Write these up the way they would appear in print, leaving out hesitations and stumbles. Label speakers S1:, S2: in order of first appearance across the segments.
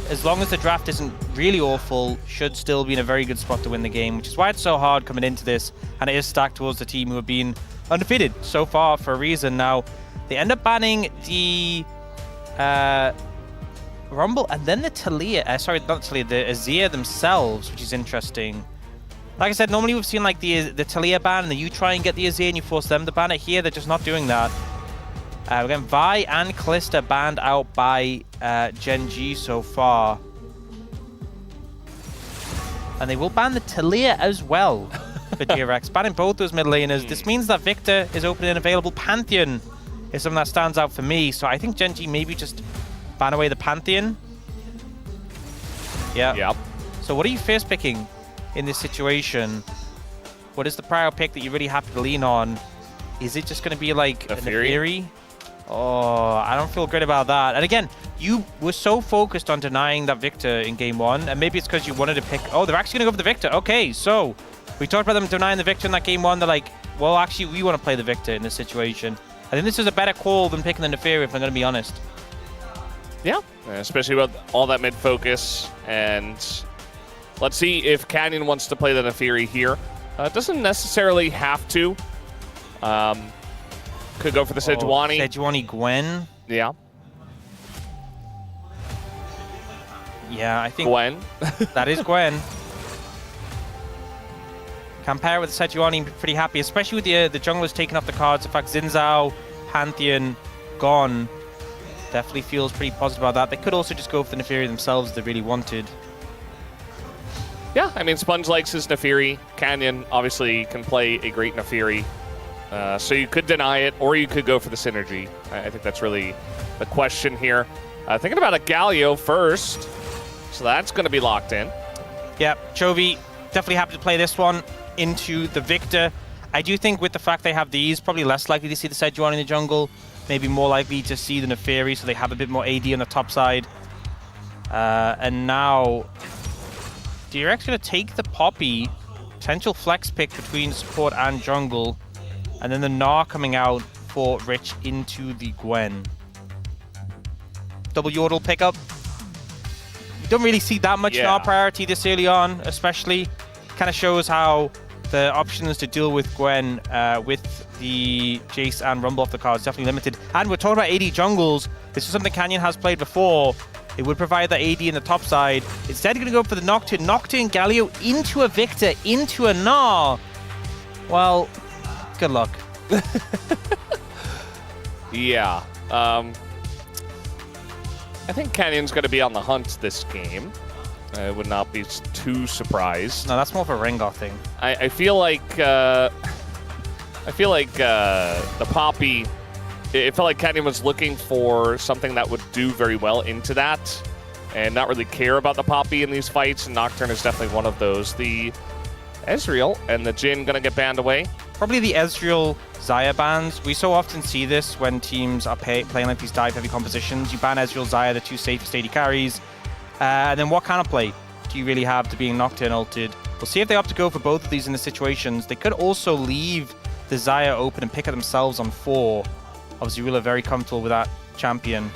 S1: as long as the draft isn't really awful, should still be in a very good spot to win the game, which is why it's so hard coming into this, and it is stacked towards the team who have been undefeated so far for a reason. Now, they end up banning the Rumble and then the Taliyah, sorry, not Taliyah, the Azir themselves, which is interesting. Like I said, normally we've seen like the Taliyah ban, and then you try and get the Azir and you force them to ban it. Here, they're just not doing that. We're getting Vi and Kalista banned out by GENG so far. And they will ban the Taliyah as well for DRX, banning both those mid laners. This means that Victor is open and available. Pantheon is something that stands out for me. So I think GENG maybe just ban away the Pantheon. Yeah.
S2: Yep.
S1: So what are you first picking in this situation? What is the prior pick that you're really happy to lean on? Is it just going to be like a Neferi? Oh, I don't feel great about that. And again, you were so focused on denying that Victor in game one, and maybe it's because you wanted to pick... Oh, they're actually going to go for the Victor. Okay, so we talked about them denying the Victor in that game one. They're like, well, actually, we want to play the Victor in this situation. I think this is a better call than picking the Neferi, if I'm going to be honest.
S2: Yeah, especially with all that mid focus. And let's see if Canyon wants to play the Neferi here. Doesn't necessarily have to. Could go for the Sejuani.
S1: Sejuani Gwen.
S2: Yeah.
S1: Yeah, I think...
S2: Gwen.
S1: That is Gwen. Compare it with the Sejuani, pretty happy, especially with the junglers taking off the cards. In fact, Xin Zhao, Pantheon, gone. Definitely feels pretty positive about that. They could also just go for the Neferi themselves if they really wanted.
S2: Yeah, I mean, Sponge likes his Neferi. Canyon obviously can play a great Neferi. So you could deny it, or you could go for the synergy. I think that's really the question here. Thinking about a Galio first. So that's going to be locked in.
S1: Yeah, Chovy, definitely happy to play this one into the Victor. I do think with the fact they have these, probably less likely to see the Sejuani in the jungle. Maybe more likely to see the Neferi, so they have a bit more AD on the top side. And now, DRX going to take the Poppy. Potential flex pick between support and jungle. And then the Gnar coming out for Rich into the Gwen. Double Yordle pickup. You don't really see that much Gnar priority this early on, especially. Kind of shows how the options to deal with Gwen with the Jace and Rumble off the cards is definitely limited. And we're talking about AD jungles. This is something Canyon has played before. It would provide that AD in the top side. Instead, going to go for the Nocturne. Nocturne Galio into a Victor, into a Gnar. Well... Good luck.
S2: Yeah. I think Canyon's going to be on the hunt this game. I would not be too surprised.
S1: No, that's more of a Rengar thing.
S2: I feel like the Poppy. It felt like Canyon was looking for something that would do very well into that, and not really care about the Poppy in these fights. And Nocturne is definitely one of those. The Ezreal and the Jhin going to get banned away.
S1: Probably the Ezreal Xayah bans. We so often see this when teams are playing like these dive-heavy compositions. You ban Ezreal, Xayah, the two safest AD carries. And then what kind of play do you really have to being Nocturne ulted? We'll see if they opt to go for both of these in the situations. They could also leave the Xayah open and pick it themselves on 4. Obviously, we're very comfortable with that champion.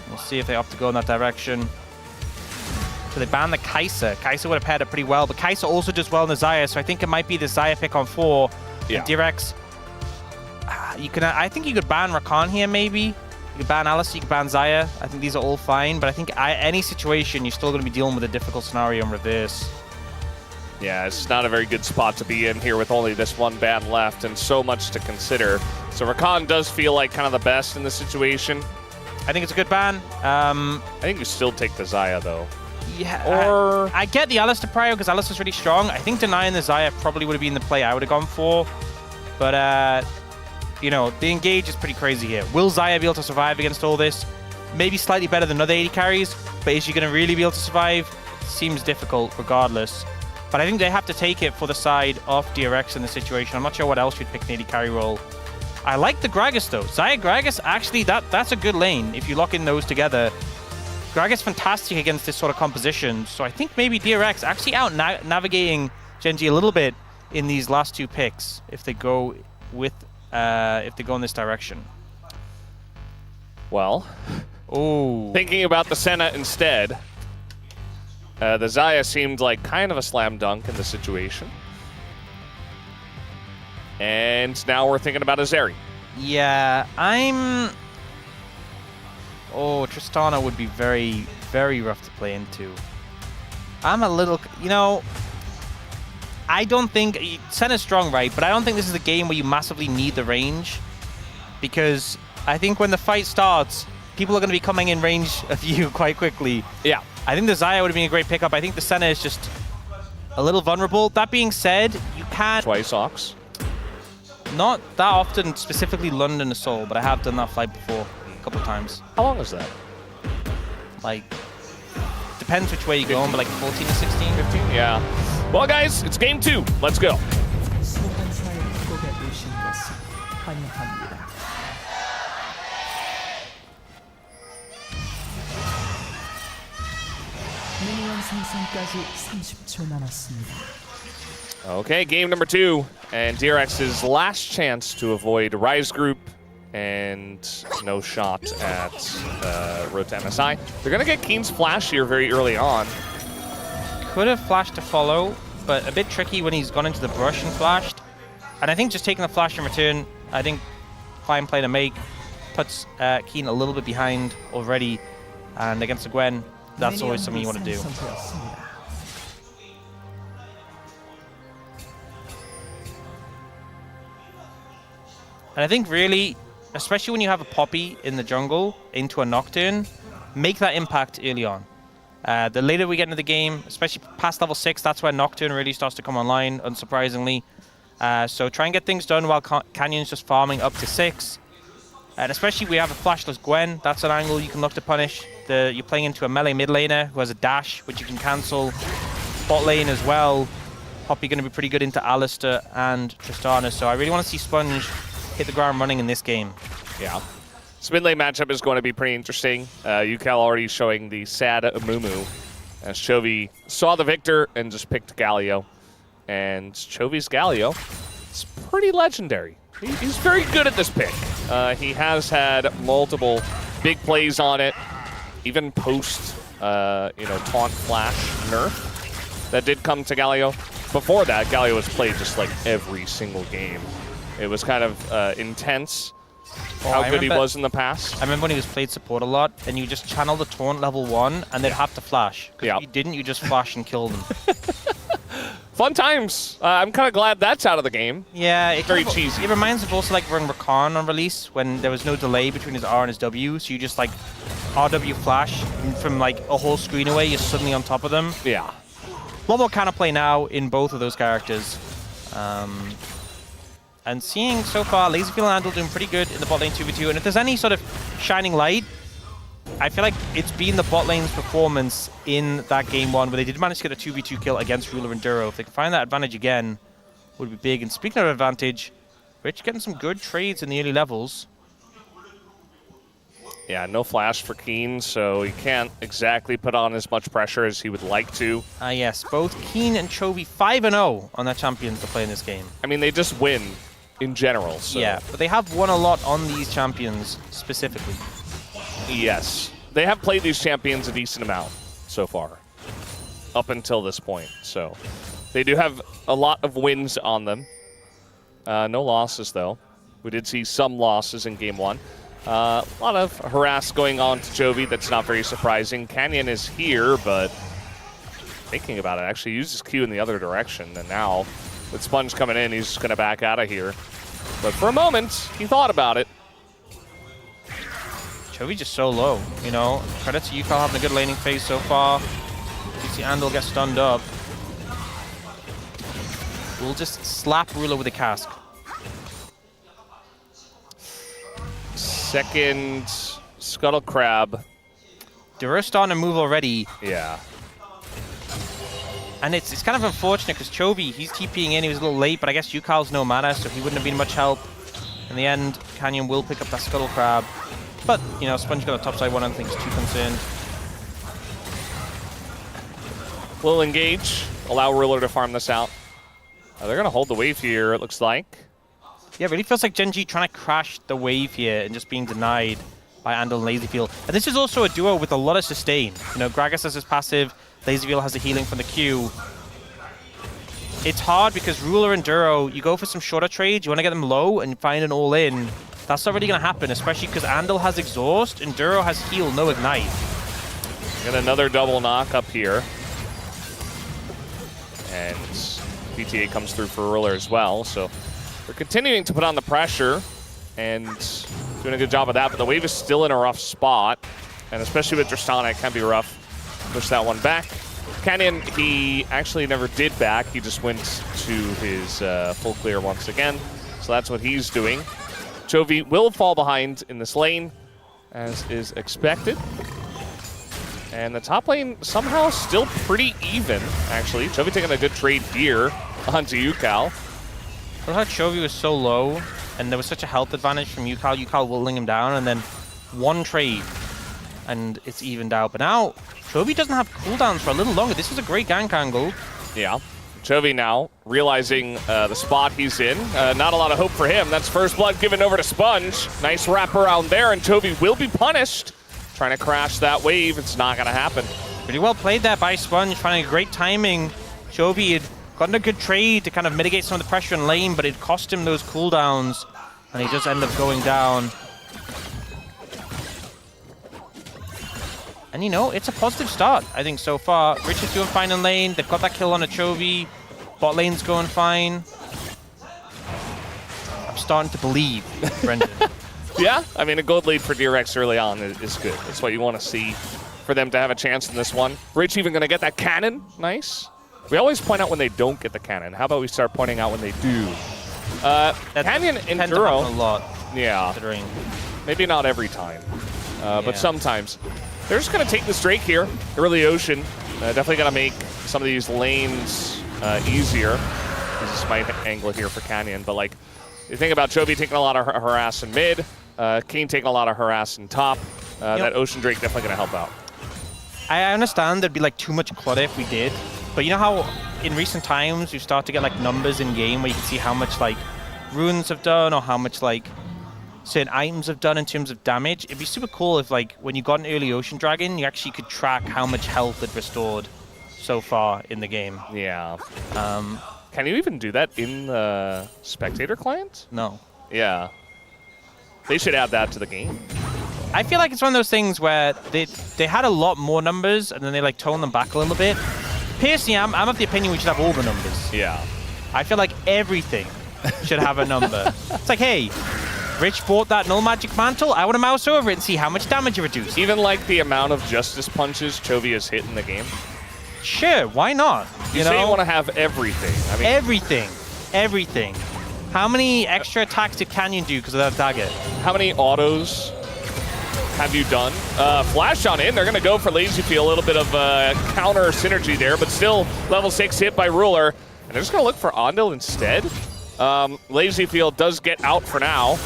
S1: We'll see if they opt to go in that direction. So they ban the Kai'Sa. Kai'Sa would have paired it pretty well, but Kai'Sa also does well in the Xayah, so I think it might be the Xayah pick on 4.
S2: Yeah.
S1: And DRX, I think you could ban Rakan here, maybe. You could ban Alice, you could ban Xayah. I think these are all fine, but I think any situation, you're still going to be dealing with a difficult scenario in reverse.
S2: Yeah, it's not a very good spot to be in here with only this one ban left and so much to consider. So Rakan does feel like kind of the best in this situation.
S1: I think it's a good ban.
S2: I think you still take the Xayah, though.
S1: Yeah,
S2: or
S1: I get the Alice to prio because Alice is really strong. I think denying the Xayah probably would have been the play I would have gone for. But, you know, the engage is pretty crazy here. Will Xayah be able to survive against all this? Maybe slightly better than other AD carries, but is she going to really be able to survive? Seems difficult regardless. But I think they have to take it for the side of DRX in the situation. I'm not sure what else you'd pick in AD carry role. I like the Gragas, though. Xayah Gragas, actually, that's a good lane if you lock in those together. Gragas fantastic against this sort of composition, so I think maybe DRX actually out-navigating GENG a little bit in these last 2 picks if they go with in this direction.
S2: Well,
S1: Oh.
S2: Thinking about the Senna instead. The Xayah seemed like kind of a slam dunk in the situation. And now we're thinking about a Zeri.
S1: Yeah, Oh, Tristana would be very, very rough to play into. I'm a little... You know, I don't think... Senna's strong, right? But I don't think this is a game where you massively need the range. Because I think when the fight starts, people are going to be coming in range of you quite quickly.
S2: Yeah.
S1: I think the Xayah would have been a great pickup. I think the Senna is just a little vulnerable. That being said, you can't...
S2: Twice Ox.
S1: Not that often, specifically London Assault, but I have done that flight before a couple of times.
S2: How long is that?
S1: Like, depends which way you're going, but like 14 to 16?
S2: 15? Yeah. Well, guys, it's game 2. Let's go.
S3: 소환사의 협곡에 오신 것을 환영합니다. 미니언 생성까지 30초 남았습니다.
S2: Okay, game number 2. And DRX's last chance to avoid Rise Group and no shot at Road to MSI. They're going to get Keen's flash here very early on.
S1: Could have flashed to follow, but a bit tricky when he's gone into the brush and flashed. And I think just taking the flash in return, I think fine play to make, puts Keen a little bit behind already. And against the Gwen, that's always something you want to do. And I think really, especially when you have a Poppy in the jungle into a Nocturne, make that impact early on. The later we get into the game, especially past level 6, that's where Nocturne really starts to come online, unsurprisingly. So try and get things done while Canyon's just farming up to 6. And especially we have a flashless Gwen, that's an angle you can look to punish. You're playing into a melee mid laner who has a dash, which you can cancel. Bot lane as well, Poppy going to be pretty good into Alistar and Tristana, so I really want to see Sponge hit the ground running in this game.
S2: Yeah. This mid lane matchup is going to be pretty interesting. UCal already showing the sad Amumu as Chovy saw the victor and just picked Galio. And Chovy's Galio is pretty legendary. He's very good at this pick. He has had multiple big plays on it, even post taunt flash nerf that did come to Galio. Before that, Galio was played just like every single game. It was kind of intense how good he was in the past.
S1: I remember when he was played support a lot, and you just channel the taunt level 1, and they'd have to flash.
S2: Yeah.
S1: If you didn't, you just flash and kill them.
S2: Fun times. I'm kind of glad that's out of the game.
S1: Yeah, it's
S2: very cheesy.
S1: It reminds me of also like when Rakan on release, when there was no delay between his R and his W, so you just like RW flash from like a whole screen away, you're suddenly on top of them.
S2: Yeah.
S1: A lot more kind of play now in both of those characters. And seeing so far, Laserfield and Andal doing pretty good in the bot lane 2v2. And if there's any sort of shining light, I feel like it's been the bot lane's performance in that game 1 where they did manage to get a 2v2 kill against Ruler and Duro. If they can find that advantage again, would be big. And speaking of advantage, Rich getting some good trades in the early levels.
S2: Yeah, no flash for Keen, so he can't exactly put on as much pressure as he would like to.
S1: Yes, both Keen and Chovy 5-0 on their champions to play in this game.
S2: I mean, they just win in general. So.
S1: Yeah, but they have won a lot on these champions specifically.
S2: Yes. They have played these champions a decent amount so far, up until this point. So they do have a lot of wins on them. No losses, though. We did see some losses in game 1. A lot of harass going on to Chovy. That's not very surprising. Canyon is here, but thinking about it, actually uses Q in the other direction. And now, with Sponge coming in, he's just going to back out of here. But for a moment, he thought about it.
S1: Chovy just so low, you know. Credit to UCal having a good laning phase so far. You see Andal get stunned up. We'll just slap Ruler with a cask.
S2: Second Scuttle Crab.
S1: Duro's starting to move already.
S2: Yeah.
S1: And it's kind of unfortunate because Chovy, he's TPing in. He was a little late, but I guess UCal's no mana, so he wouldn't have been much help. In the end, Canyon will pick up that Scuttle Crab. But, you know, Sponge got a topside one. I don't think he's too concerned.
S2: We'll engage. Allow Ruler to farm this out. They're going to hold the wave here, it looks like.
S1: Yeah, it really feels like Gen G trying to crash the wave here and just being denied. by Andal and Lazyfield. And this is also a duo with a lot of sustain. You know, Gragas has his passive, Lazyfield has the healing from the Q. It's hard because Ruler and Duro, you go for some shorter trades, you want to get them low and find an all-in. That's not really going to happen, especially because Andal has exhaust and Duro has heal, no ignite.
S2: Got another double knock up here. And PTA comes through for Ruler as well, so they're continuing to put on the pressure and doing a good job of that, but the wave is still in a rough spot, and especially with Tristana, it can be rough. Push that one back. Canyon, he actually never did back. He just went to his full clear once again. So that's what he's doing. Chovy will fall behind in this lane, as is expected. And the top lane somehow still pretty even, actually. Chovy taking a good trade here onto Yukal.
S1: I love how Chovy was so low, and there was such a health advantage from Yukal. Yukal willing him down, and then one trade, and it's evened out. But now, Chovy doesn't have cooldowns for a little longer. This was a great gank angle.
S2: Yeah. Chovy now realizing the spot he's in. Not a lot of hope for him. That's first blood given over to Sponge. Nice wraparound there, and Chovy will be punished. Trying to crash that wave. It's not going to happen.
S1: Pretty well played there by Sponge, finding a great timing. Chovy had gotten a good trade to kind of mitigate some of the pressure in lane, but it cost him those cooldowns, and he just ended up going down. And you know, it's a positive start, I think, so far. Rich is doing fine in lane. They've got that kill on a Chovy. Bot lane's going fine. I'm starting to believe, Brendan.
S2: Yeah, I mean, a gold lead for DRX early on is good. That's what you want to see for them to have a chance in this one. Rich even going to get that cannon. Nice. We always point out when they don't get the cannon. How about we start pointing out when they do? Canyon and Duro.
S1: A lot,
S2: yeah.
S1: Considering.
S2: Maybe not every time, but sometimes. They're just going to take this Drake here, early Ocean. Definitely going to make some of these lanes easier. This is my angle here for Canyon, but like, you think about Chovy taking a lot of harass in mid, Kane taking a lot of harass in top. That Ocean Drake definitely going to help out.
S1: I understand there'd be like too much clutter if we did, but you know how in recent times you start to get like numbers in game where you can see how much like runes have done or how much like certain items have done in terms of damage. It'd be super cool if like when you got an early Ocean Dragon, you actually could track how much health it restored so far in the game.
S2: Yeah. Can you even do that in the spectator client?
S1: No.
S2: Yeah. They should add that to the game.
S1: I feel like it's one of those things where they had a lot more numbers and then they like toned them back a little bit. Personally, I'm of the opinion we should have all the numbers.
S2: Yeah.
S1: I feel like everything should have a number. It's like, hey, Rich bought that null magic mantle. I want to mouse over it and see how much damage it reduced.
S2: Even like the amount of justice punches Chovy has hit in the game.
S1: Sure, why not?
S2: You say you want to have everything. I mean, everything. How many extra attacks did Canyon do because of that dagger? How many autos have you done? Flash on in. They're going to go for Lazyfield. A little bit of counter synergy there, but still level 6 hit by Ruler. And they're just going to look for Andal instead. Lazyfield does get out for now.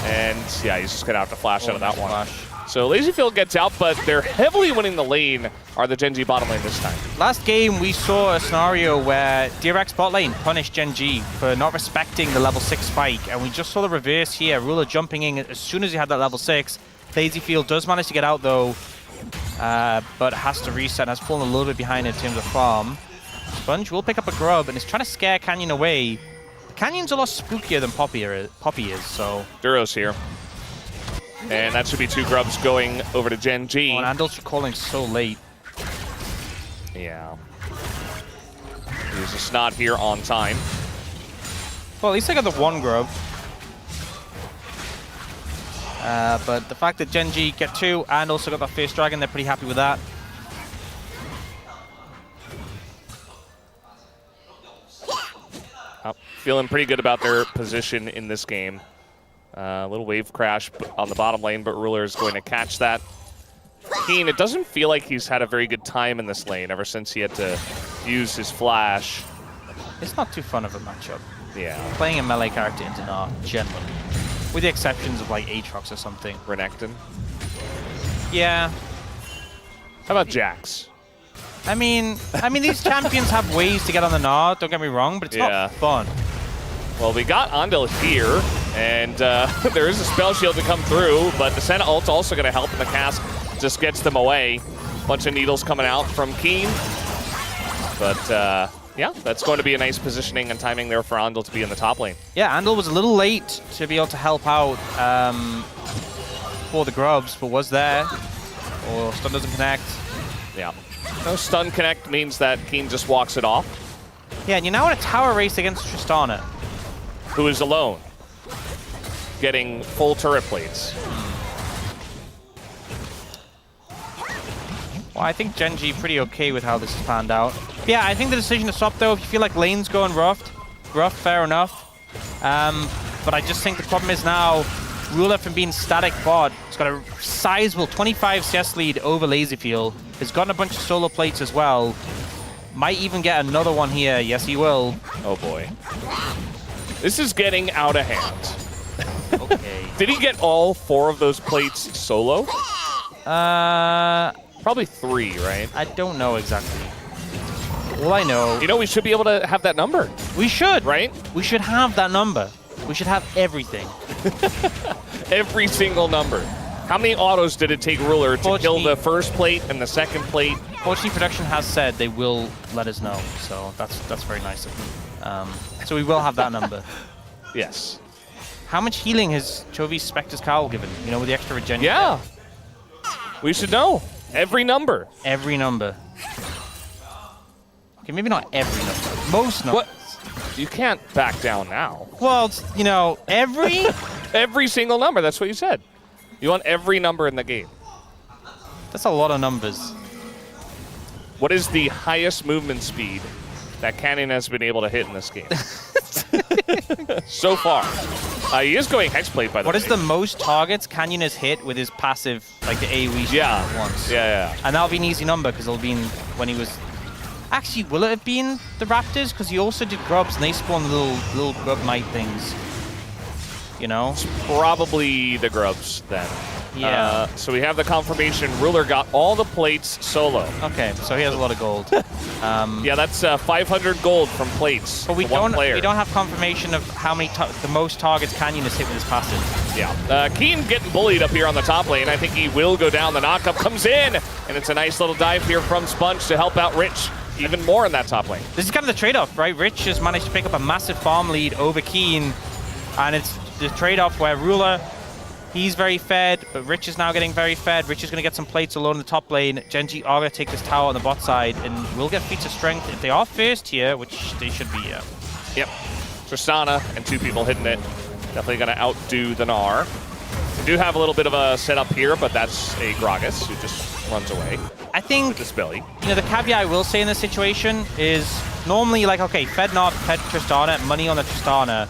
S2: And yeah, he's just going to have to flash out of that one. So Lazyfield gets out, but they're heavily winning the lane, are the Gen G bottom lane this time.
S1: Last game, we saw a scenario where DRX bot lane punished Gen G for not respecting the level 6 spike, and we just saw the reverse here. Ruler jumping in as soon as he had that level 6. Lazyfield does manage to get out, though, but has to reset and has fallen a little bit behind in terms of farm. Sponge will pick up a grub and is trying to scare Canyon away. Canyon's a lot spookier than Poppy is, so...
S2: Duro's here. And that should be 2 grubs going over to Gen G.
S1: Oh, and Andal's calling so late.
S2: Yeah. He's just not here on time.
S1: Well, at least I got the 1 grub. But the fact that Gen G get 2 and also got that first dragon, they're pretty happy with that.
S2: Feeling pretty good about their position in this game. A little wave crash on the bottom lane, but Ruler is going to catch that. Keen, it doesn't feel like he's had a very good time in this lane ever since he had to use his flash.
S1: It's not too fun of a matchup.
S2: Yeah.
S1: Playing a melee character into Nar, generally. With the exceptions of like Aatrox or something.
S2: Renekton.
S1: Yeah.
S2: How about Jax?
S1: I mean these champions have ways to get on the Nar, don't get me wrong, but it's not fun.
S2: Well, we got Andal here. And there is a spell shield to come through, but the Senna ult's also going to help, and the cask just gets them away. Bunch of needles coming out from Keen. But yeah, that's going to be a nice positioning and timing there for Andal to be in the top lane.
S1: Yeah, Andal was a little late to be able to help out for the grubs, but was there. Or stun doesn't connect.
S2: Yeah. No stun connect means that Keen just walks it off.
S1: Yeah, and you're now in a tower race against Tristana.
S2: Who is alone, getting full turret plates.
S1: Well, I think Genji pretty okay with how this has panned out. Yeah, I think the decision to swap, though, if you feel like lane's going rough, fair enough. But I just think the problem is now, Ruler from being static bot, he's got a sizable 25 CS lead over Lazyfield. He's gotten a bunch of solo plates as well. Might even get another one here. Yes, he will.
S2: Oh, boy. This is getting out of hand.
S1: Okay.
S2: Did he get all 4 of those plates solo? Probably 3, right?
S1: I don't know exactly. All I know...
S2: You know, we should be able to have that number.
S1: We should.
S2: Right?
S1: We should have that number. We should have everything.
S2: Every single number. How many autos did it take Ruler to kill the first plate and the second plate?
S1: Fortunately, production has said they will let us know, so that's very nice of them. So we will have that number.
S2: Yes.
S1: How much healing has Chovy's Spectre's Cowl given? You know, with the extra regen?
S2: Yeah. We should know. Every number.
S1: Every number. Okay, maybe not every number. Most numbers.
S2: What? You can't back down now.
S1: Well, it's, you know, every...
S2: Every single number. That's what you said. You want every number in the game.
S1: That's a lot of numbers.
S2: What is the highest movement speed that Canyon has been able to hit in this game? So far. He is going Hexblade, by the way.
S1: What is the most targets Canyon has hit with his passive, like the AoE
S2: at
S1: once?
S2: Yeah.
S1: And that'll be an easy number, because it'll be when he was... Actually, will it have been the Raptors? Because he also did grubs, and they spawn little grub knight things. You know?
S2: It's probably the grubs, then.
S1: Yeah.
S2: So we have the confirmation. Ruler got all the plates solo.
S1: Okay, so he has a lot of gold.
S2: Yeah, that's 500 gold from plates.
S1: But we
S2: one player.
S1: don't have confirmation of how many the most targets Canyon has hit with his passive.
S2: Yeah. Keen getting bullied up here on the top lane. I think he will go down. The knockup comes in, and it's a nice little dive here from Sponge to help out Rich even more in that top lane.
S1: This is kind of the trade-off, right? Rich has managed to pick up a massive farm lead over Keen, and it's the trade-off where Ruler, he's very fed, but Rich is now getting very fed. Rich is going to get some plates alone in the top lane. Genji are going to take this tower on the bot side, and will get feats of strength if they are first here, which they should be, yeah.
S2: Yep. Tristana and 2 people hitting it. Definitely going to outdo the Gnar. We do have a little bit of a setup here, but that's a Gragas who just runs away.
S1: I think,
S2: with this belly.
S1: You know, the caveat I will say in this situation is normally, like, okay, fed Gnar, fed Tristana, money on the Tristana.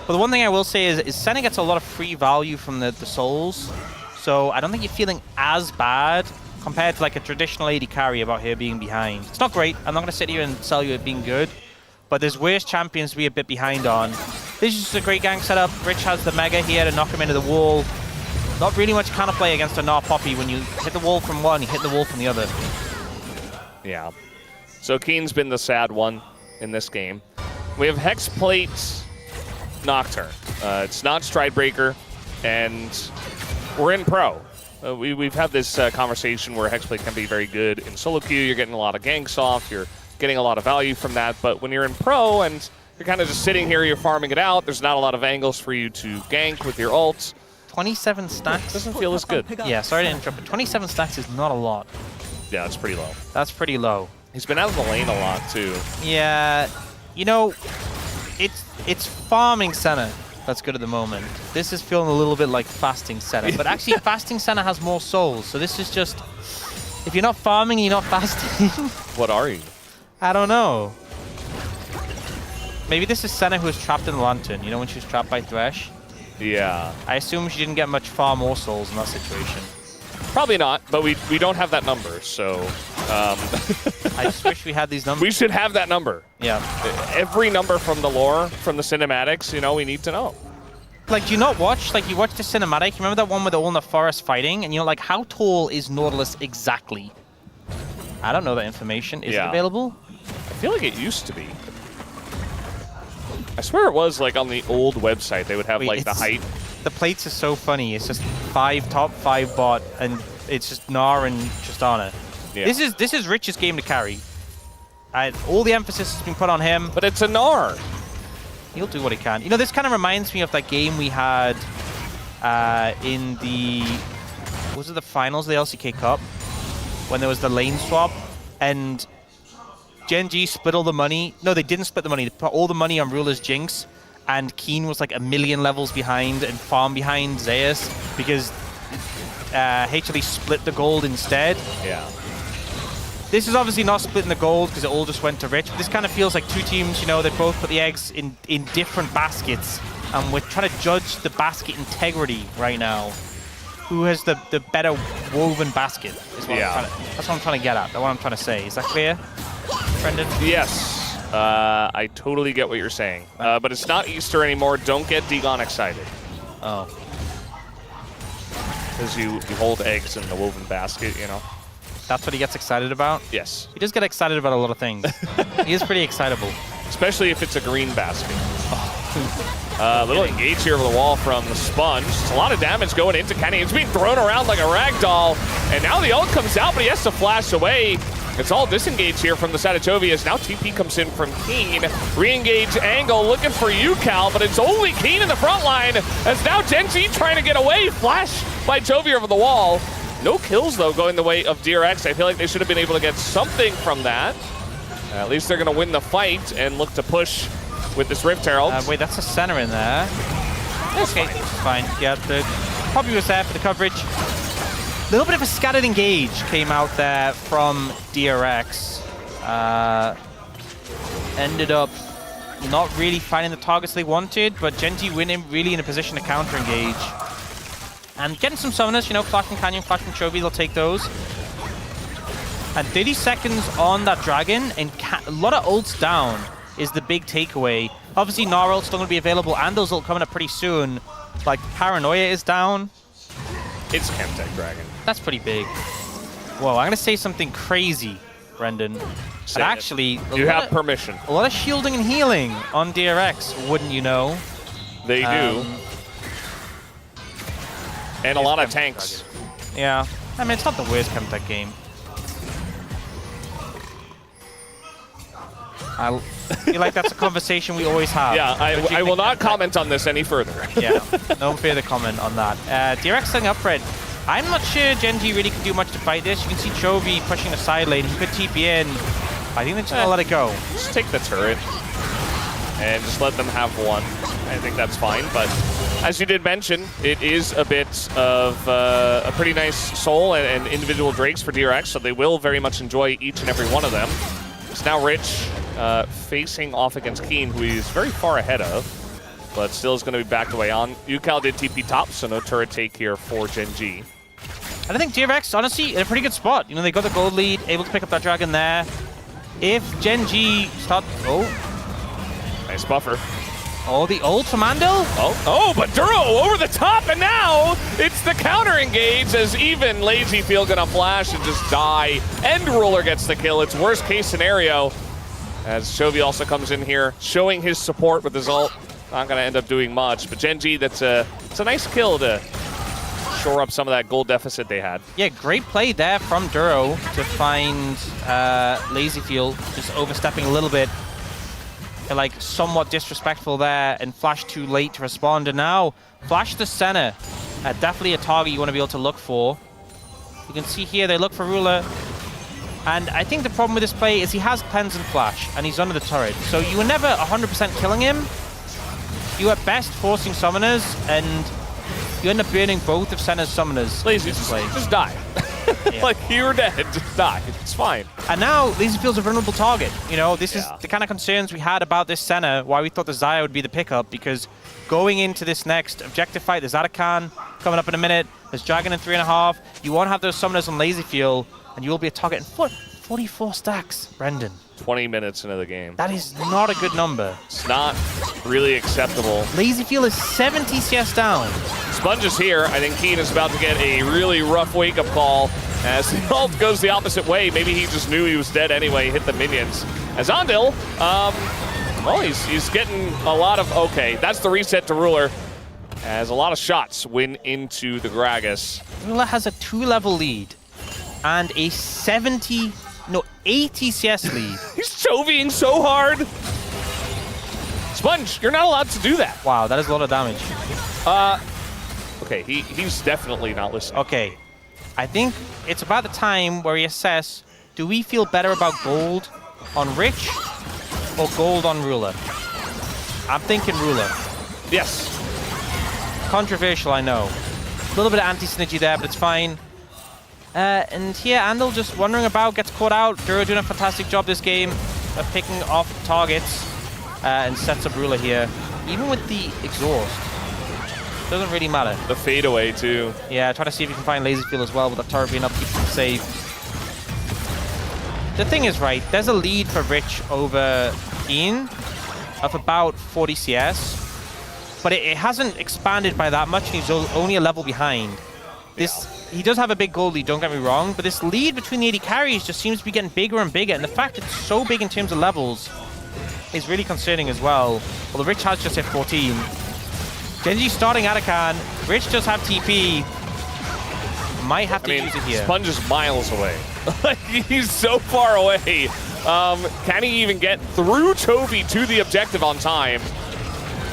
S1: But the one thing I will say is Senna gets a lot of free value from the souls. So I don't think you're feeling as bad compared to like a traditional AD carry about here being behind. It's not great. I'm not going to sit here and sell you it being good. But there's worse champions to be a bit behind on. This is just a great gank setup. Rich has the Mega here to knock him into the wall. Not really much counterplay against a Gnar Poppy. When you hit the wall from one, you hit the wall from the other.
S2: Yeah. So Keen's been the sad one in this game. We have Hexplate Nocturne. It's not Stridebreaker, and we're in Pro. We've had this conversation where Hexplate can be very good in solo queue. You're getting a lot of ganks off. You're getting a lot of value from that. But when you're in Pro and you're kind of just sitting here, you're farming it out, there's not a lot of angles for you to gank with your ult.
S1: 27 stacks?
S2: Doesn't feel as good.
S1: Yeah, sorry to interrupt, but 27 stacks is not a lot.
S2: Yeah, it's pretty low.
S1: That's pretty low.
S2: He's been out of the lane a lot, too.
S1: Yeah, you know, it's farming Senna that's good at the moment. This is feeling a little bit like fasting Senna, but actually fasting Senna has more souls, so this is just, if you're not farming, you're not fasting.
S2: What are you?
S1: I don't know. Maybe this is Senna who was trapped in the Lantern, you know when she was trapped by Thresh?
S2: Yeah.
S1: I assume she didn't get much farm or souls in that situation.
S2: Probably not, but we don't have that number, so...
S1: I just wish we had these numbers.
S2: We should have that number.
S1: Yeah.
S2: Every number from the lore, from the cinematics, you know, we need to know.
S1: Like, do you not watch, like, you watch the cinematic, remember that one where they're all in the forest fighting? And you're like, how tall is Nautilus exactly? I don't know that information. Is it available?
S2: I feel like it used to be. I swear it was like on the old website. They would have
S1: Wait,
S2: like the height.
S1: The plates are so funny. It's just 5 top, 5 bot, and it's just Gnar and Tristana.
S2: Yeah.
S1: This is Rich's game to carry. All the emphasis has been put on him.
S2: But it's a Gnar.
S1: He'll do what he can. You know, this kind of reminds me of that game we had in the... Was it the finals of the LCK Cup? When there was the lane swap, and GENG split all the money. No, they didn't split the money. They put all the money on Ruler's Jinx, and Keen was like 1,000,000 levels behind and farm behind Zeus because HLE split the gold instead.
S2: Yeah.
S1: This is obviously not splitting the gold because it all just went to Rich. But this kind of feels like two teams, you know, they both put the eggs in different baskets, and we're trying to judge the basket integrity right now. Who has the better woven basket? Is what that's what I'm trying to get at. That's what I'm trying to say. Is that clear, Brendan?
S2: Yes. I totally get what you're saying. But it's not Easter anymore. Don't get Degon excited.
S1: Oh.
S2: Because you hold eggs in the woven basket, you know?
S1: That's what he gets excited about?
S2: Yes.
S1: He does get excited about a lot of things. He is pretty excitable.
S2: Especially if it's a green basket. Little engage here over the wall from the Sponge. It's a lot of damage going into Kenny. It's being thrown around like a rag doll. And now the ult comes out, but he has to flash away. It's all disengaged here from the side of Jovius. Now TP comes in from Keen. Re-engage angle looking for you, Cal, but it's only Keen in the front line. As now GENG trying to get away. Flash by Jovi over the wall. No kills, though, going the way of DRX. I feel like they should have been able to get something from that. At least they're going to win the fight and look to push with this Rift Herald.
S1: Wait, that's a center in there.
S2: That's
S1: okay,
S2: fine.
S1: Fine. Yeah, the probably was there for the coverage. A little bit of a scattered engage came out there from DRX. Ended up not really finding the targets they wanted, but GENG winning really in a position to counter engage. And getting some summoners, you know, Flash and Canyon, Flash and Chovy, they'll take those. And 30 seconds on that Dragon, and a lot of ults down is the big takeaway. Obviously, Gnar ult's still going to be available, and those ult coming up pretty soon. Like, Paranoia is down.
S2: It's Chemtech Dragon.
S1: That's pretty big. Whoa, I'm going to say something crazy, Brendan. But actually,
S2: you have permission.
S1: A lot of shielding and healing on DRX, wouldn't you know?
S2: They do. And a lot of tanks.
S1: Yeah. I mean, it's not the worst Chemtech game. I feel like that's a conversation we always have.
S2: Yeah, I will not comment on this any further.
S1: Yeah, no further comment on that. DRX setting up red. I'm not sure GENG really can do much to fight this. You can see Chovy pushing the side lane. He could TP in. I think they're just going to let it go.
S2: Just take the turret and just let them have one. I think that's fine, but as you did mention, it is a bit of a pretty nice soul and individual Drakes for DRX, so they will very much enjoy each and every one of them. It's now Rich facing off against Keen, who he's very far ahead of, but still is going to be backed away on. Yukal did TP top, so no turret take here for GENG.
S1: And I think DRX, honestly, in a pretty good spot. You know, they got the gold lead, able to pick up that Dragon there. If GENG start... Oh.
S2: Nice buffer.
S1: Oh, the ult from Andel?
S2: Oh, but Duro over the top, and now it's the counter engage as even Lazy Field gonna flash and just die. End Ruler gets the kill. It's worst case scenario. As Chovy also comes in here, showing his support with his ult. Not gonna end up doing much, but GENG, it's a nice kill to shore up some of that gold deficit they had.
S1: Yeah, great play there from Duro to find Lazy Field just overstepping a little bit. Like somewhat disrespectful there, and Flash too late to respond. And now Flash to center, definitely a target you want to be able to look for. You can see here they look for Ruler, and I think the problem with this play is he has Cleanse and Flash, and he's under the turret, so you were never 100% killing him. You at best forcing summoners, and you end up burning both of center's summoners.
S2: Lazy, just die. Yeah. Like, you're dead, just die. It's fine.
S1: And now, Lazy Field's a vulnerable target. You know, this is the kind of concerns we had about this center, why we thought the Xayah would be the pickup, because going into this next objective fight, there's Atakan coming up in a minute, there's Dragon in 3.5, you won't have those summoners on Lazy Field, and you will be a target in 44 stacks, Brendan.
S2: 20 minutes into the game.
S1: That is not a good number.
S2: It's not really acceptable.
S1: Lazy Field is 70 CS down.
S2: Sponge is here. I think Keen is about to get a really rough wake-up call as the ult goes the opposite way. Maybe he just knew he was dead anyway, hit the minions. As Andil, Well, he's getting a lot of, okay, that's the reset to Ruler, as a lot of shots win into the Gragas.
S1: Ruler has a 2-level lead and a 80 CS lead.
S2: He's chovying so hard. Sponge, you're not allowed to do that.
S1: Wow, that is a lot of damage.
S2: Okay, he's definitely not listening.
S1: Okay, I think it's about the time where we assess, do we feel better about gold on Rich or gold on Ruler? I'm thinking Ruler.
S2: Yes.
S1: Controversial, I know. A little bit of anti-synergy there, but it's fine. And here, Andal just wandering about, gets caught out. Duro doing a fantastic job this game of picking off targets and sets up Ruler here. Even with the exhaust, doesn't really matter.
S2: The fadeaway, too.
S1: Yeah, try to see if you can find Lazy Field as well, with the turret being up, keeps him safe. The thing is, right, there's a lead for Rich over Ian of about 40 CS, but it hasn't expanded by that much, and he's only a level behind. He does have a big gold lead, don't get me wrong, but this lead between the AD carries just seems to be getting bigger and bigger, and the fact it's so big in terms of levels is really concerning as well. Well, the Rich has just hit 14. Genji starting Atakan. Rich does have TP. Might have to use it here.
S2: Sponge is miles away. He's so far away. Can he even get through Chovy to the objective on time?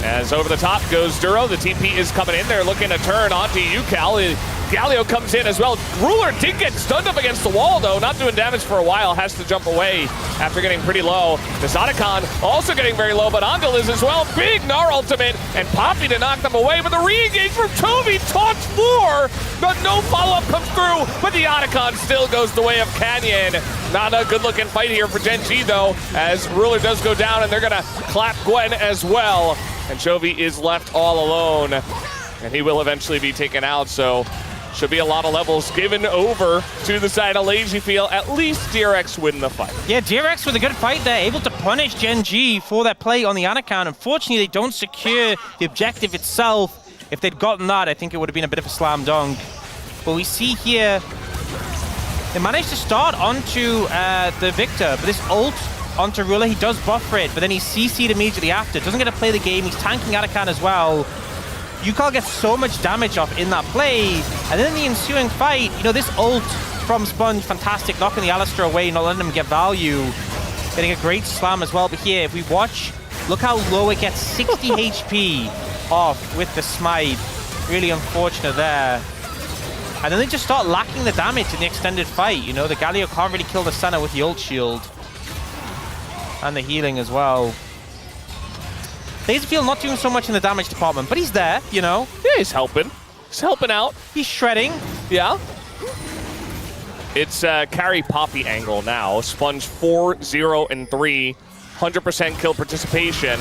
S2: As over the top goes Duro. The TP is coming in. They're looking to turn onto Yukal. Galio comes in as well. Ruler did get stunned up against the wall, though. Not doing damage for a while. Has to jump away after getting pretty low. Desadakan also getting very low, but Andal is as well. Big Gnar ultimate, and Poppy to knock them away. But the re-engage from Chovy talks for, but no follow-up comes through. But the Otacon still goes the way of Canyon. Not a good-looking fight here for Gen G, though, as Ruler does go down, and they're going to clap Gwen as well. And Chovy is left all alone, and he will eventually be taken out, so should be a lot of levels given over to the side of Lazy Field. At least DRX win the fight.
S1: Yeah, DRX with a good fight there, able to punish Gen G for their play on the Anakin. Unfortunately, they don't secure the objective itself. If they'd gotten that, I think it would have been a bit of a slam dunk. But we see here, they managed to start onto the Victor, but this ult onto Ruler, he does buffer it, but then he's CC'd immediately after. Doesn't get to play the game, he's tanking Atakan as well. Yukal gets so much damage off in that play, and then in the ensuing fight, you know, this ult from Sponge, fantastic, knocking the Alistar away, not letting him get value. Getting a great slam as well, but here, if we watch, look how low it gets, 60 HP off with the smite. Really unfortunate there. And then they just start lacking the damage in the extended fight, you know, the Galio can't really kill the center with the ult shield. And the healing as well. Laserfield not doing so much in the damage department, but he's there, you know.
S2: Yeah, he's helping. He's helping out.
S1: He's shredding.
S2: Yeah. It's carry Poppy angle now. Sponge 4-0-3, 100% kill participation.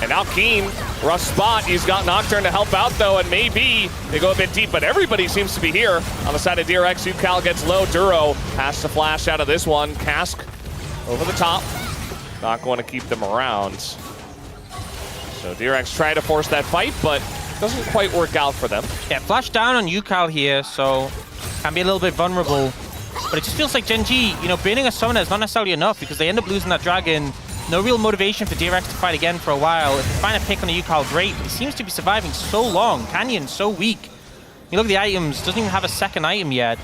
S2: And now Keen, rough spot. He's got Nocturne to help out, though, and maybe they go a bit deep, but everybody seems to be here. On the side of DRX, Yukal gets low. Duro has to flash out of this one. Cask over the top. Not going to keep them around. So DRX try to force that fight, but doesn't quite work out for them.
S1: Yeah, flash down on Yukal here, so can be a little bit vulnerable. But it just feels like Gen G, you know, banning a summoner is not necessarily enough because they end up losing that dragon. No real motivation for DRX to fight again for a while. If they find a pick on the Yukal, great, but he seems to be surviving so long. Canyon so weak. You look at the items, doesn't even have a second item yet.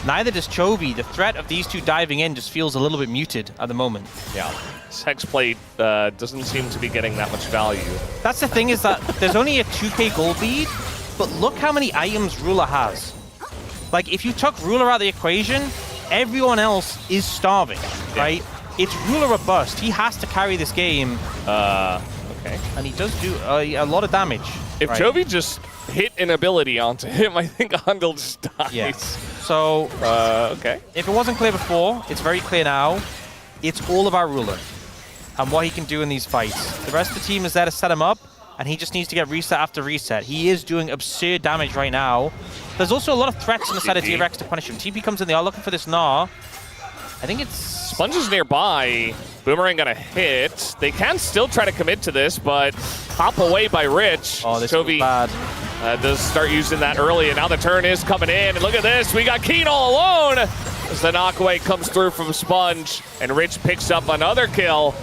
S1: Neither does Chovy. The threat of these two diving in just feels a little bit muted at the moment.
S2: Yeah, this Hexblade doesn't seem to be getting that much value.
S1: That's the thing, is that there's only a 2k gold lead, but look how many items Ruler has. Like, if you took Ruler out of the equation, everyone else is starving, right? It's Ruler or bust. He has to carry this game.
S2: Okay.
S1: And he does do a lot of damage.
S2: If Chovy just hit an ability onto him, I think Andal just dies.
S1: Yes. So,
S2: okay.
S1: If it wasn't clear before, it's very clear now. It's all about Ruler and what he can do in these fights. The rest of the team is there to set him up, and he just needs to get reset after reset. He is doing absurd damage right now. There's also a lot of threats on the side of DRX to punish him. TP comes in, they are looking for this Gnar. I think it's...
S2: Sponge is nearby. Boomerang gonna hit. They can still try to commit to this, but hop away by Rich.
S1: Oh, this
S2: Chovy
S1: is bad.
S2: does start using that early, and now the turn is coming in. And look at this, we got Keen all alone as the knockaway comes through from Sponge, and Rich picks up another kill.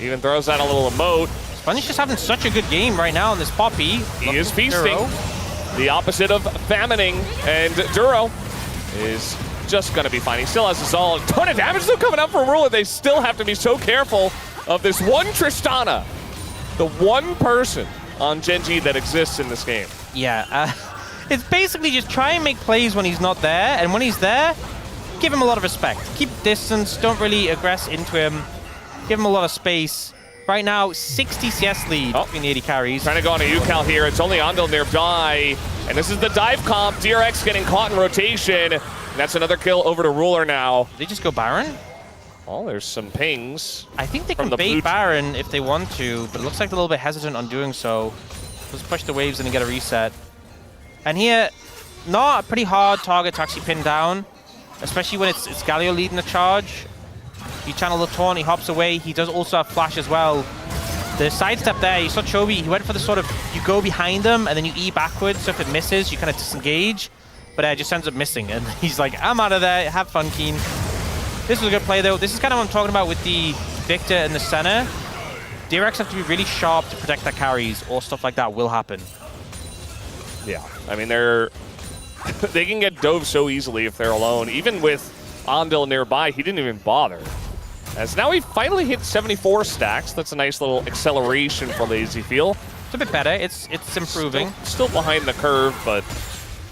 S2: Even throws out a little emote.
S1: Sponge just having such a good game right now on this Poppy.
S2: He is feasting. The opposite of famining, and Duro is just going to be fine. He still has his all. A ton of damage still coming up from Ruler. They still have to be so careful of this one Tristana. The one person on Gen.G that exists in this game.
S1: Yeah, it's basically just try and make plays when he's not there, and when he's there, give him a lot of respect. Keep distance, don't really aggress into him. Give him a lot of space. Right now, 60 CS lead between the 80 carries.
S2: Trying to go on a UCal here. It's only Andal nearby. And this is the dive comp. DRX getting caught in rotation. And that's another kill over to Ruler now.
S1: Did they just go Baron?
S2: Oh, there's some pings.
S1: I think they can bait Baron if they want to, but it looks like they're a little bit hesitant on doing so. Just push the waves in and get a reset. And here, not a pretty hard target to actually pin down, especially when it's Galio leading the charge. You channel the taunt, he hops away. He does also have flash as well. The sidestep there, you saw Chovy, he went for the sort of, you go behind them and then you E backwards, so if it misses, you kind of disengage. But it just ends up missing, and he's like, I'm out of there, have fun, Keen. This was a good play though. This is kind of what I'm talking about with the Victor in the center. DRX have to be really sharp to protect their carries, or stuff like that will happen.
S2: Yeah, I mean, they can get dove so easily if they're alone. Even with Andal nearby, he didn't even bother. As now he finally hit 74 stacks. That's a nice little acceleration for Lazy Feel.
S1: It's a bit better. It's improving.
S2: Still behind the curve, but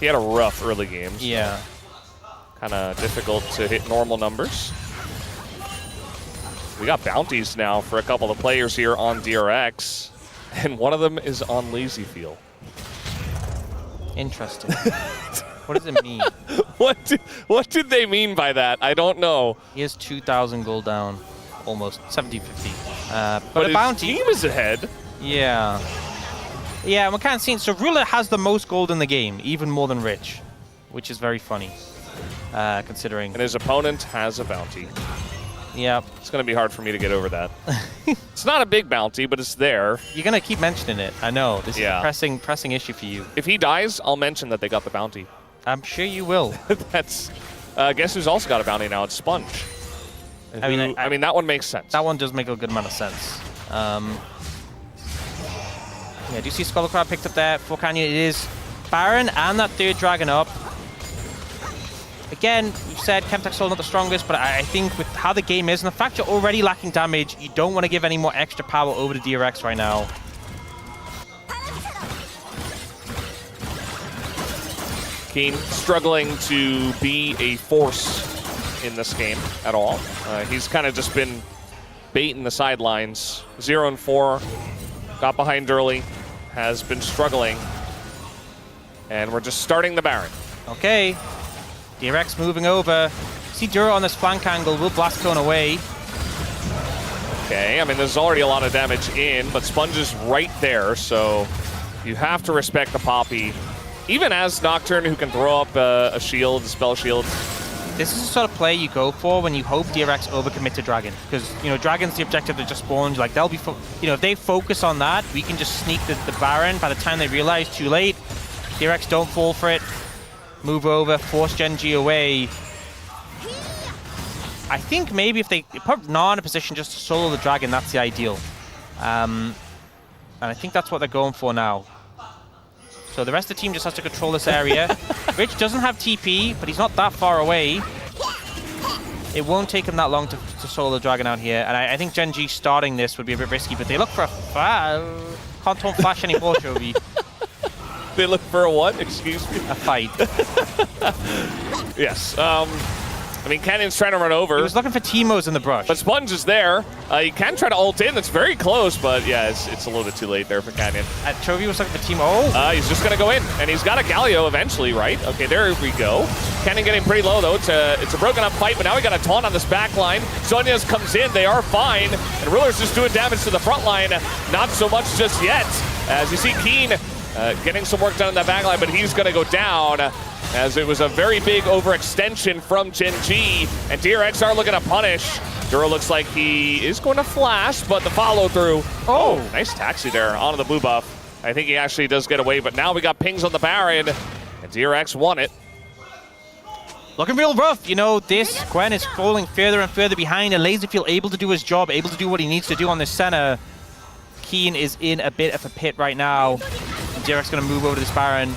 S2: he had a rough early game.
S1: Yeah.
S2: Kind of difficult to hit normal numbers. We got bounties now for a couple of players here on DRX, and one of them is on Lazy Feel.
S1: Interesting. What does it mean?
S2: What did they mean by that? I don't know.
S1: He has 2,000 gold down, almost 70-50.
S2: But
S1: a
S2: his
S1: bounty
S2: team is ahead.
S1: Yeah. Yeah, we can't see it. So Ruler has the most gold in the game, even more than Rich, which is very funny, considering.
S2: And his opponent has a bounty.
S1: Yeah.
S2: It's going to be hard for me to get over that. It's not a big bounty, but it's there.
S1: You're going to keep mentioning it. I know. This is a pressing issue for you.
S2: If he dies, I'll mention that they got the bounty.
S1: I'm sure you will.
S2: That's. Guess who's also got a bounty now? It's Sponge. I mean, that one makes sense.
S1: That one does make a good amount of sense. Yeah, do you see Scholar Crab picked up there for Canyon? It is Baron and that third dragon up. Again, you've said Chemtech Soul not the strongest, but I think with how the game is and the fact you're already lacking damage, you don't want to give any more extra power over to DRX right now.
S2: Keen struggling to be a force in this game at all. He's kind of just been baiting the sidelines. 0-4, got behind early, has been struggling. And we're just starting the Baron.
S1: Okay. DRX moving over. See Duro on this flank angle, will blast cone away.
S2: Okay, I mean, there's already a lot of damage in, but Sponge is right there, so you have to respect the Poppy. Even as Nocturne, who can throw up a shield, a spell shield.
S1: This is the sort of play you go for when you hope DRX overcommit to Dragon. Because, you know, Dragon's the objective that just spawns. Like, they'll be, if they focus on that, we can just sneak the Baron. By the time they realize, too late. DRX don't fall for it. Move over, force Gen.G away. I think maybe if they put Na in a position just to solo the Dragon, that's the ideal. And I think that's what they're going for now. So the rest of the team just has to control this area. Rich doesn't have TP, but he's not that far away. It won't take him that long to solo the Dragon out here. And I think Gen.G starting this would be a bit risky, but they look for a can't taunt flash anymore, Chovy.
S2: They look for a what? Excuse me?
S1: A fight.
S2: Yes. I mean, Canyon's trying to run over.
S1: He was looking for Teemos in the brush.
S2: But Sponge is there. He can try to ult in. That's very close, but yeah, it's a little bit too late there for Canyon.
S1: Chovy was looking for Teemo.
S2: He's just going to go in, and he's got a Galio eventually, right? Okay, there we go. Canyon getting pretty low, though. It's a broken up fight, but now we got a taunt on this back line. Sonya's comes in. They are fine, and Ruler's just doing damage to the front line. Not so much just yet. As you see Keen getting some work done in that back line, but he's going to go down. As it was a very big overextension from Gen.G, and DRX are looking to punish. Duro looks like he is going to flash, but the follow-through. Oh, nice taxi there onto the blue buff. I think he actually does get away, but now we got pings on the Baron, and DRX won it.
S1: looking real rough. You know, this Gwen is falling further and further behind, and Laserfield able to do his job, able to do what he needs to do on this center. Keen is in a bit of a pit right now. DRX going to move over to this Baron.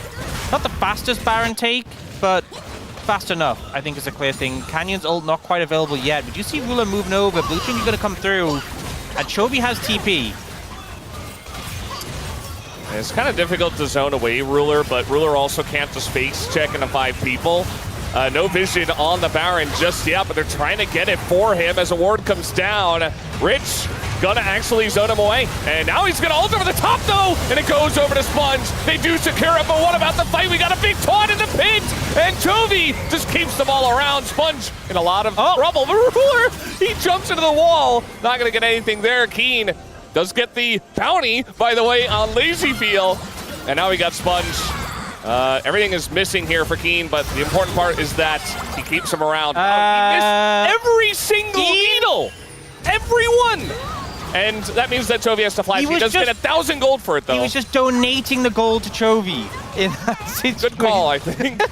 S1: Not the fastest Baron take, but fast enough, I think is a clear thing. Canyon's ult not quite available yet, but you see Ruler moving over. Blue team is going to come through, and Chovy has TP.
S2: It's kind of difficult to zone away Ruler, but Ruler also can't just face check into 5 people. No vision on the Baron just yet, but they're trying to get it for him as a ward comes down. Rich gonna actually zone him away. And now he's gonna ult over the top though, and it goes over to Sponge. They do secure it, but what about the fight? We got a big taunt in the pit, and Chovy just keeps them all around. Sponge in a lot of trouble. The Ruler, he jumps into the wall. Not gonna get anything there. Keen does get the bounty, by the way, on Lazyfield. And now we got Sponge. Everything is missing here for Keen, but the important part is that he keeps him around. He missed every single needle! Every one! And that means that Chovy has to flash. He does get 1,000 gold for it, though.
S1: He was just donating the gold to Chovy.
S2: Good call, I think.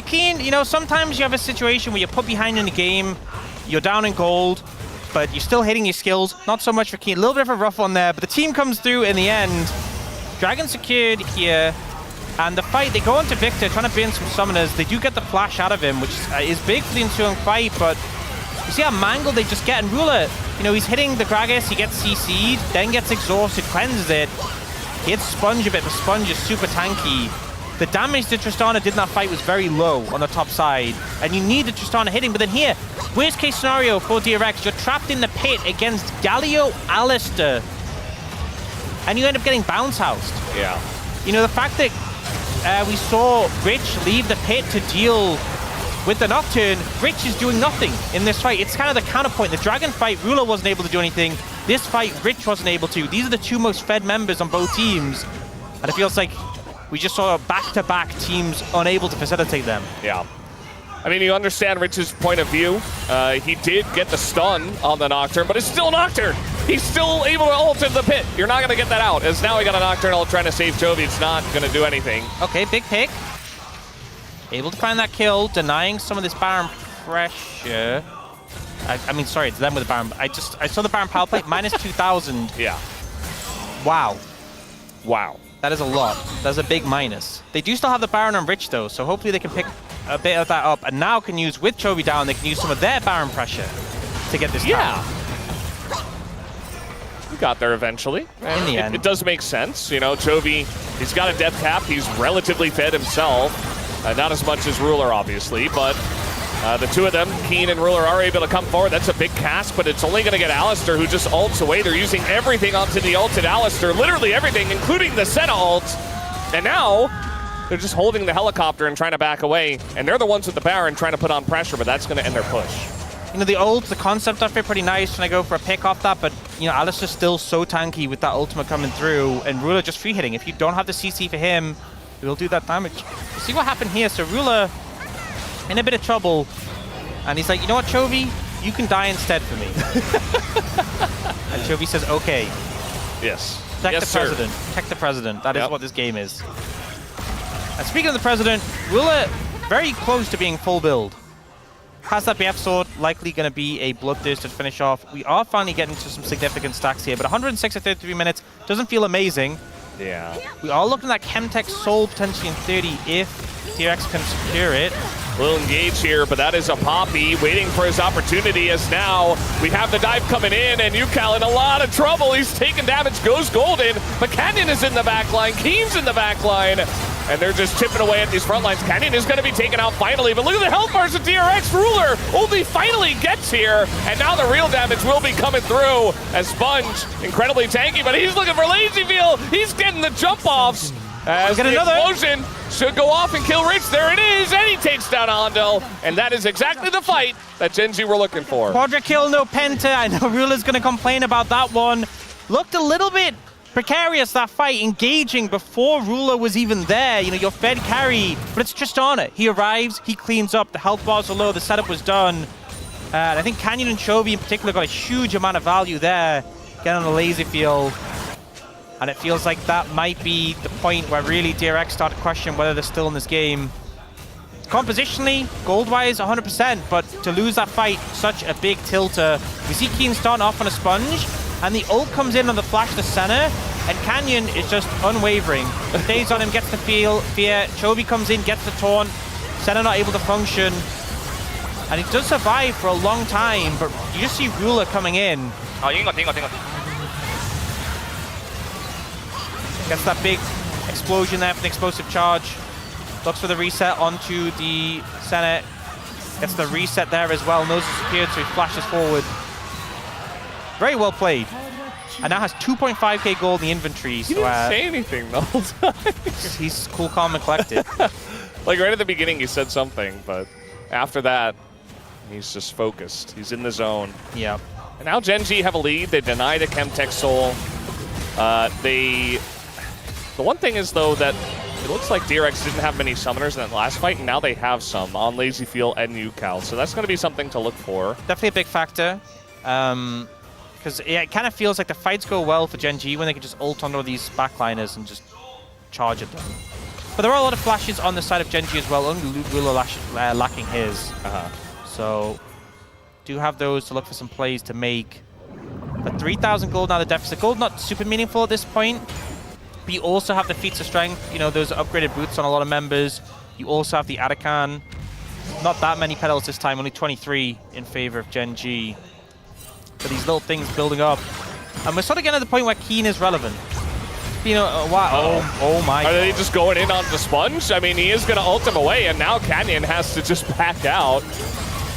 S1: Keen, you know, sometimes you have a situation where you're put behind in the game, you're down in gold, but you're still hitting your skills. Not so much for Keen. A little bit of a rough one there, but the team comes through in the end. Dragon secured here. And the fight, they go into Victor, trying to burn some summoners. They do get the flash out of him, which is big for the ensuing fight, but you see how mangled they just get. And Ruler, you know, he's hitting the Gragas, he gets CC'd, then gets exhausted, cleanses it. He hits Sponge a bit, but Sponge is super tanky. The damage that Tristana did in that fight was very low on the top side, and you need the Tristana hitting. But then here, worst case scenario for DRX, you're trapped in the pit against Galio Alistair, and you end up getting bounce housed.
S2: Yeah.
S1: You know, the fact that we saw Rich leave the pit to deal with the Nocturne, Rich is doing nothing in this fight. It's kind of the counterpoint. The Dragon fight, Ruler wasn't able to do anything. This fight, Rich wasn't able to. These are the 2 most fed members on both teams, and it feels like we just saw back-to-back teams unable to facilitate them.
S2: Yeah. I mean, you understand Rich's point of view. He did get the stun on the Nocturne, but it's still Nocturne. He's still able to ult into the pit. You're not going to get that out, as now we got a Nocturne ult trying to save Chovy. It's not going to do anything.
S1: Okay, big pick. Able to find that kill, denying some of this Baron pressure. I mean, sorry, it's them with the Baron. I saw the Baron power play, minus 2,000.
S2: Yeah.
S1: Wow.
S2: Wow.
S1: That is a lot. That's a big minus. They do still have the Baron on Rich, though, so hopefully they can pick a bit of that up. And now can use, with Chovy down, they can use some of their Baron pressure to get this down.
S2: We got there eventually.
S1: In the end.
S2: It does make sense. You know, Chovy, he's got a death cap. He's relatively fed himself. Not as much as Ruler, obviously, but the 2 of them, Keen and Ruler, are able to come forward. That's a big cast, but it's only going to get Alistair, who just ults away. They're using everything onto the ulted Alistair, literally everything, including the Senna ult. And now, they're just holding the helicopter and trying to back away. And they're the ones with the Baron trying to put on pressure, but that's going to end their push.
S1: You know, the ult, the concept of it, pretty nice when I go for a pick off that, but, you know, Alistair's still so tanky with that ultimate coming through, and Ruler just free hitting. If you don't have the CC for him, he'll do that damage. We'll see what happened here. So Ruler in a bit of trouble, and he's like, you know what, Chovy? You can die instead for me. And Chovy says, okay.
S2: Yes.
S1: Protect the president. Protect the president. That is what this game is. And speaking of the president, Ruler very close to being full build. Has that BF sword, likely going to be a bloodthirst to finish off. We are finally getting to some significant stacks here, but 106 at 33 minutes doesn't feel amazing.
S2: Yeah.
S1: We are looking at Chemtech Soul potentially in 30 if DRX can secure it.
S2: We'll engage here, but that is a Poppy waiting for his opportunity, as now we have the dive coming in, and Yukal in a lot of trouble. He's taking damage, goes golden, but Canyon is in the back line, Keen's in the back line, and they're just chipping away at these front lines. Canyon is going to be taken out finally, but look at the health bars of DRX. Ruler only finally gets here, and now the real damage will be coming through as Sponge, incredibly tanky, but he's looking for Lazyfield. He's getting the jump-offs as the explosion should go off and kill Rich. There it is, and he takes down Ando, and that is exactly the fight that Gen G were looking for.
S1: Quadra kill, no Penta. I know Ruler's going to complain about that one. Looked a little bit precarious, that fight, engaging before Ruler was even there. You know, your Fed carry, but it's Tristana. He arrives, he cleans up, the health bars are low, the setup was done. And I think Canyon and Chovy in particular got a huge amount of value there, getting on the Lazyfield. And it feels like that might be the point where really DRX started questioning whether they're still in this game. compositionally, gold-wise, 100%, but to lose that fight, such a big tilter. We see Keen starting off on a sponge, and the ult comes in on the flash to center, and Canyon is just unwavering. Stays on him, gets the fear. Chovy comes in, gets the taunt. Senna not able to function. And he does survive for a long time, but you just see Ruler coming in. Gets that big explosion there for the explosive charge. Looks for the reset onto the Senna. Gets the reset there as well. Knows it's secured, so he flashes forward. Very well played. And now has 2.5k gold in the inventory.
S2: He didn't say anything the whole time.
S1: He's cool, calm, and collected.
S2: Like right at the beginning, he said something, but after that, he's just focused. He's in the zone.
S1: Yeah.
S2: And now Gen G have a lead. They deny the Chemtech Soul. The one thing is, though, that it looks like DRX didn't have many summoners in that last fight, and now they have some on Lazy Feel and UCal. So that's going to be something to look for.
S1: Definitely a big factor. Because it kind of feels like the fights go well for Gen G when they can just ult onto these backliners and just charge at them. But there are a lot of flashes on the side of Gen G as well. Only Ruler lacking his. So do have those to look for some plays to make. But 3,000 gold now, the deficit. Gold not super meaningful at this point. But you also have the feats of strength. You know, those upgraded boots on a lot of members. You also have the Atakan. Not that many petals this time, only 23 in favor of Gen G. But these little things building up. And we're sort of getting to the point where Keen is relevant. You know, wow. Oh my God.
S2: Are they just going in on the sponge? I mean, he is going to ult him away, and now Canyon has to just back out.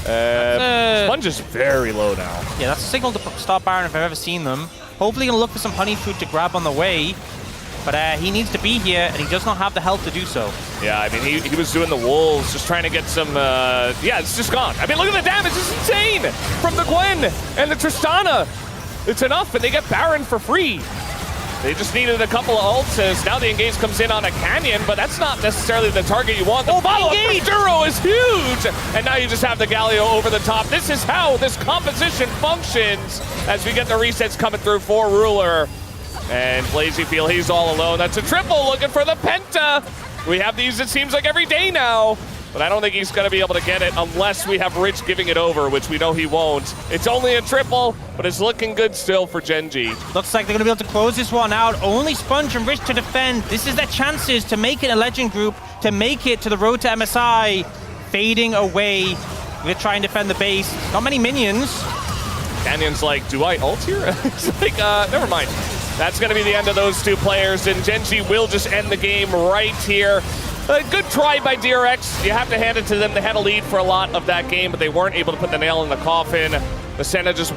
S2: Sponge is very low now.
S1: Yeah, that's a signal to start Baron if I've ever seen them. Hopefully going to look for some honey food to grab on the way. But he needs to be here, and he does not have the health to do so.
S2: Yeah, I mean, he was doing the wolves, just trying to get some... yeah, it's just gone. I mean, look at the damage. It's insane from the Gwen and the Tristana. It's enough, and they get Baron for free. They just needed a couple of ults as now the engage comes in on a Canyon, but that's not necessarily the target you want. The follow-up from Duro is huge! And now you just have the Galio over the top. This is how this composition functions as we get the resets coming through for Ruler. And Lazy Feel, he's all alone. That's a triple, looking for the Penta. We have these, it seems like, every day now. But I don't think he's going to be able to get it unless we have Rich giving it over, which we know he won't. It's only a triple, but it's looking good still for Gen G.
S1: Looks like they're going to be able to close this one out. Only Sponge and Rich to defend. This is their chances to make it a Legend group, to make it to the road to MSI. Fading away. We're going to try and defend the base. Not many minions.
S2: Canyon's like, do I ult here? It's like, never mind. That's going to be the end of those two players, and Gen G will just end the game right here. A good try by DRX. You have to hand it to them. They had a lead for a lot of that game, but they weren't able to put the nail in the coffin. The Senna just